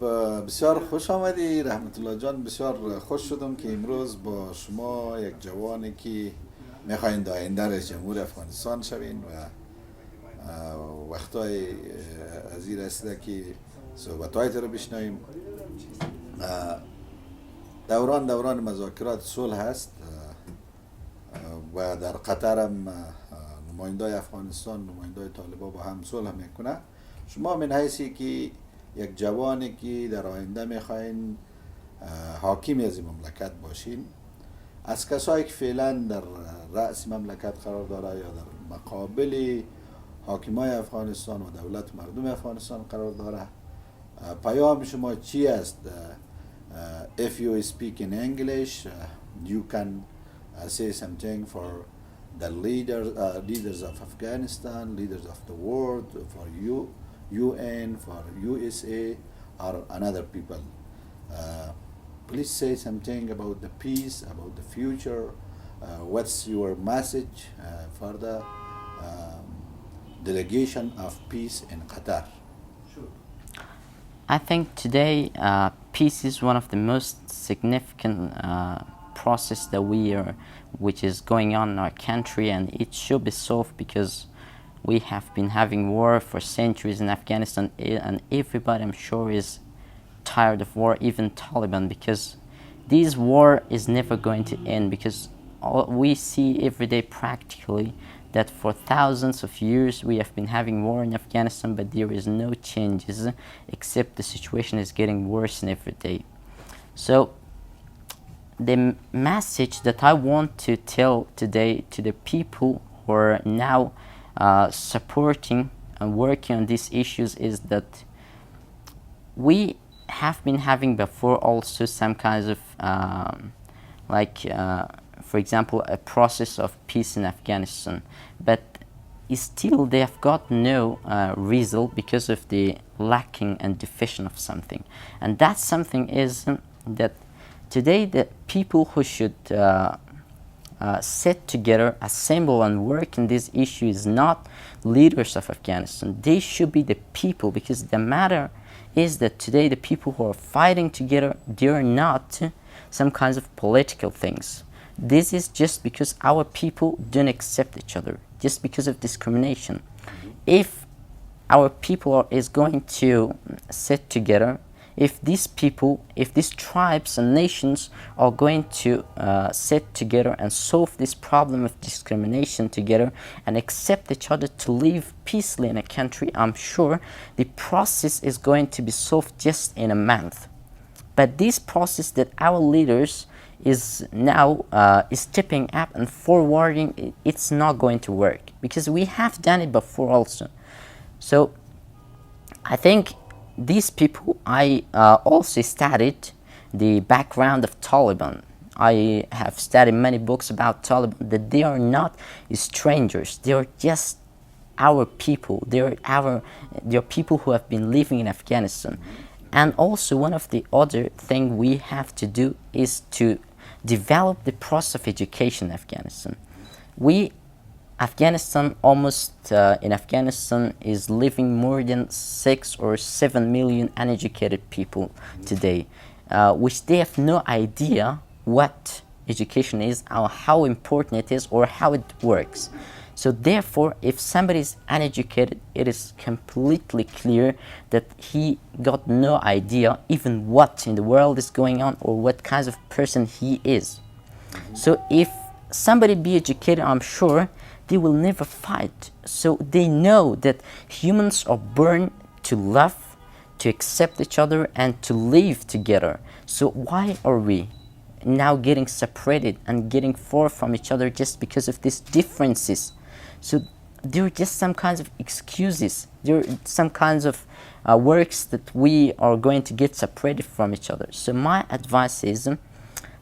بسیار خوش آمدی رحمت الله جان. بسیار خوش شدم که امروز با شما یک جوانی که میخواین آینده رئیس جمهور افغانستان شوین و وقتای از این رسیده که صحبت‌هایت رو بشنویم. دوران مذاکرات صلح هست و در قطر هم نمایندای افغانستان، نمایندای طالبان با هم صلح میکنه. شما من حیثی که یک جوانی که در آینده میخواین حاکم از این مملکت باشین، از کسایی که فعلا در رأس مملکت قرار داره یا در مقابل حاکمای افغانستان و دولت مردم افغانستان قرار داره، پیام شما چی است؟ If you speak in English, you can say something for the leaders of Afghanistan, leaders of the world, for you, UN, for USA, or another people. Please say something about the peace, about the future. What's your message for the delegation of peace in Qatar? I think today peace is one of the most significant process that which is going on in our country, and it should be solved because we have been having war for centuries in Afghanistan, and everybody, I'm sure, is tired of war, even Taliban, because this war is never going to end, because we see every day practically that for thousands of years we have been having war in Afghanistan, but there is no changes except the situation is getting worse every day. So the message that I want to tell today to the people who are now supporting and working on these issues is that we have been having before also some kinds of for example, a process of peace in Afghanistan, but still they have got no result because of the lacking and deficient of something. And that something is that today the people who should sit together, assemble and work in this issue is not leaders of Afghanistan. They should be the people, because the matter is that today the people who are fighting together, they are not some kinds of political things. This is just because our people don't accept each other, just because of discrimination. If our people is going to sit together, if these people, if these tribes and nations are going to sit together and solve this problem of discrimination together and accept each other to live peacefully in a country, I'm sure the process is going to be solved just in a month. But this process that our leaders is now stepping up and forwarding, it's not going to work, because we have done it before also. So I think these people, I also studied the background of Taliban. I have studied many books about Taliban, that they are not strangers, they are just our people, they are people who have been living in Afghanistan. And also one of the other thing we have to do is to develop the process of education in Afghanistan. Afghanistan in Afghanistan is living more than 6 or 7 million uneducated people today, which they have no idea what education is, or how important it is, or how it works. So therefore, if somebody is uneducated, it is completely clear that he got no idea even what in the world is going on or what kind of person he is. So if somebody be educated, I'm sure they will never fight. So they know that humans are born to love, to accept each other, and to live together. So why are we now getting separated and getting far from each other just because of these differences? So there are just some kinds of excuses. There are some kinds of works that we are going to get separated from each other. So my advice is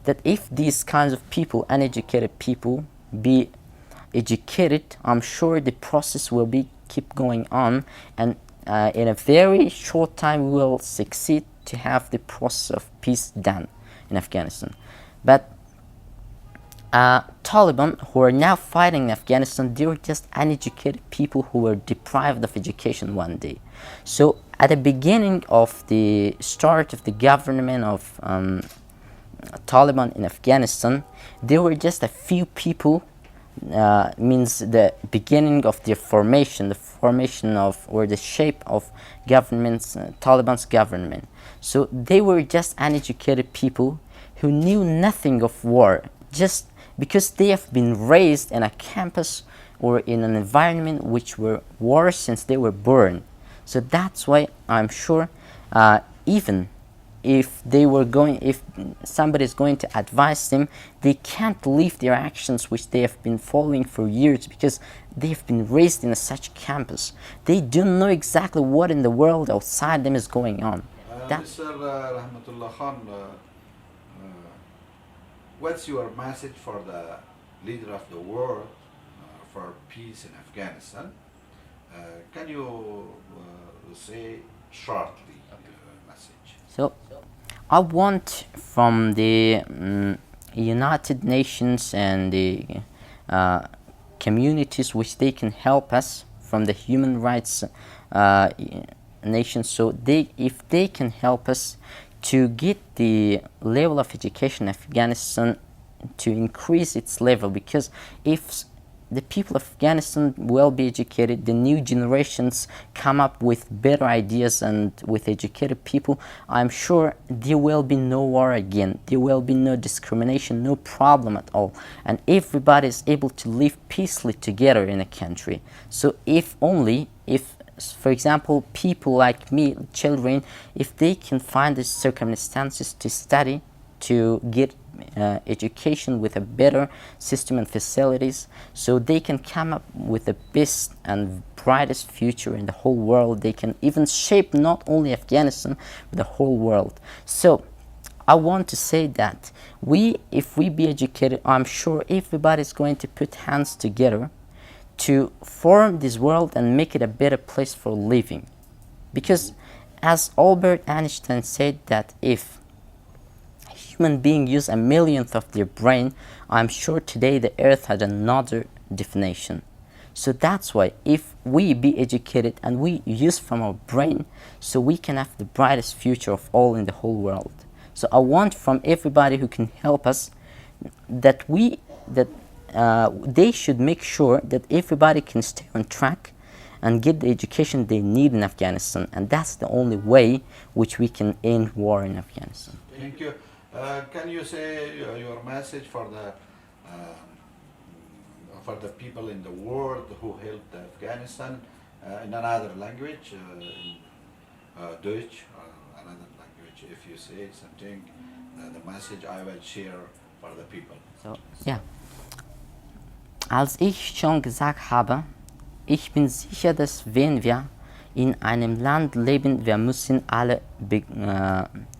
that if these kinds of people, uneducated people, be educated, I'm sure the process will keep going on, and in a very short time we will succeed to have the process of peace done in Afghanistan. But Taliban, who are now fighting in Afghanistan, they were just uneducated people who were deprived of education one day. So at the beginning of the start of the government of Taliban in Afghanistan, there were just a few people, means the beginning of their formation, the formation of or the shape of governments, Taliban's government. So they were just uneducated people who knew nothing of war, just because they have been raised in a campus or in an environment which were war since they were born. So that's why I'm sure even if somebody is going to advise them, they can't leave their actions which they have been following for years, because they have been raised in such campus. They don't know exactly what in the world outside them is going on. Mr. Rahmatullah Khan, what's your message for the leader of the world for peace in Afghanistan? Can you say shortly message? So I want from the United Nations and the communities which they can help us, from the human rights nations, so if they can help us to get the level of education in Afghanistan to increase its level, because if the people of Afghanistan will be educated, the new generations come up with better ideas, and with educated people, I'm sure there will be no war again, there will be no discrimination, no problem at all, and everybody is able to live peacefully together in a country. So if for example, people like me, children, if they can find the circumstances to study, to get education with a better system and facilities, so they can come up with the best and brightest future in the whole world. They can even shape not only Afghanistan, but the whole world. So I want to say that if we be educated, I'm sure everybody is going to put hands together to form this world and make it a better place for living. Because as Albert Einstein said, that if human beings use a millionth of their brain, I'm sure today the earth had another definition. So that's why if we be educated and we use from our brain, so we can have the brightest future of all in the whole world. So I want from everybody who can help us that they should make sure that everybody can stay on track and get the education they need in Afghanistan, and that's the only way which we can end war in Afghanistan. Thank you. Can you say your message for the people in the world who helped Afghanistan in another language, Deutsch or another language? If you say something, the message I will share for the people. So, ja. Als ich schon gesagt habe, ich bin sicher, dass wenn wir in einem Land leben, wir müssen alle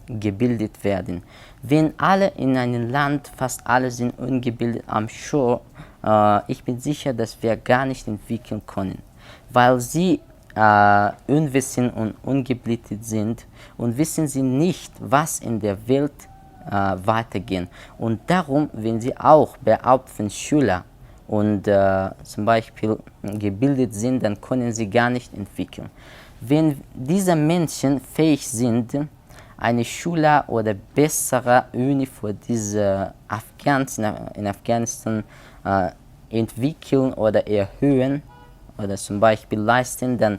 gebildet werden. Wenn alle in einem Land, fast alle sind ungebildet, ich bin sicher, dass wir gar nicht entwickeln können, weil sie unwissend und ungebildet sind und wissen sie nicht, was in der Welt weitergeht. Und darum, wenn sie auch behaupten, Schüler und zum Beispiel gebildet sind, dann können sie gar nicht entwickeln. Wenn diese Menschen fähig sind, eine Schule oder bessere Uni für diese in Afghanistan entwickeln oder erhöhen oder zum Beispiel leisten, dann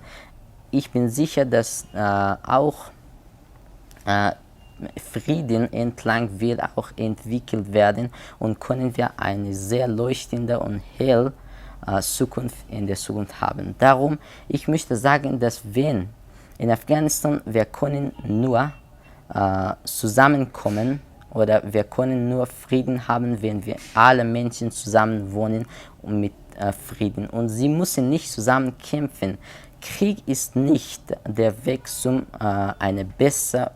ich bin sicher, dass auch Frieden entlang wird auch entwickelt werden und können wir eine sehr leuchtende und helle Zukunft in der Zukunft haben. Darum, ich möchte sagen, dass wenn in Afghanistan, wir können nur zusammenkommen oder wir können nur Frieden haben, wenn wir alle Menschen zusammen wohnen und mit Frieden. Und sie müssen nicht zusammen kämpfen. Krieg ist nicht der Weg zum eine bessere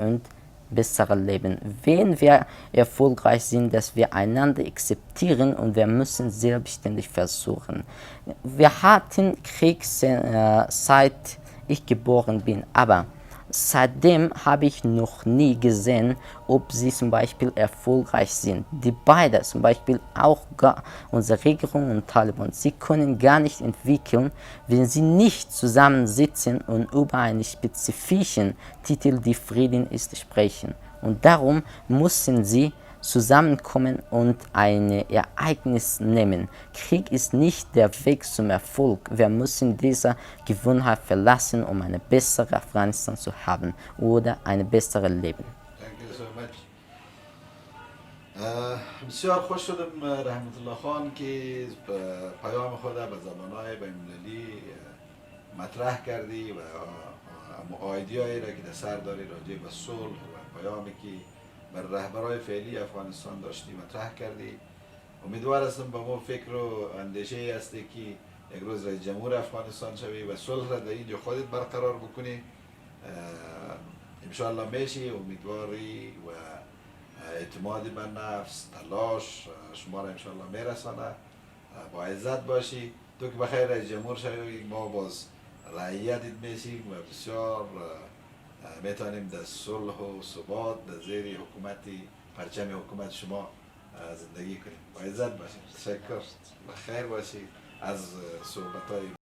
Leben. Wenn wir erfolgreich sind, dass wir einander akzeptieren und wir müssen selbstständig versuchen. Wir hatten Krieg seit ich geboren bin, aber seitdem habe ich noch nie gesehen, ob sie zum Beispiel erfolgreich sind. Die beiden, zum Beispiel auch unsere Regierung und Taliban, sie können gar nicht entwickeln, wenn sie nicht zusammensitzen und über einen spezifischen Titel, die Frieden ist, sprechen. Und darum müssen sie zusammenkommen und ein Ereignis nehmen. Krieg ist nicht der Weg zum Erfolg. Wir müssen diese Gewohnheit verlassen, um ein besseres Afghanistan zu haben oder ein besseres Leben. Thank you so much. بسیار خوش شدم رحمت الله خان که پیام خود به زبانهای بین‌المللی مطرح کردی و آیدیایی را که در سر داری راجع به صلح و پیامی که بر رهبرای فعلی افغانستان داشتی مطرح کردی. امیدوار هستم با ما فکر و اندیشه هستی که یک روز رئیس جمهور افغانستان شوی و صلح را در اینجا خودت برقرار بکنی. انشاءالله میشی. امیدواری و اعتماد به نفس، تلاش شما را انشاءالله میرسانه. با عزت باشی. تو که بخیر رئیس جمهور شوی ما باز رعیتت میشیم و بسیار میتونیم در صلح و ثبات در زیر حکومتی پرچم حکومت شما زندگی کنیم. با عزت باشید. تشکر. بخیر باشید از صحبت‌های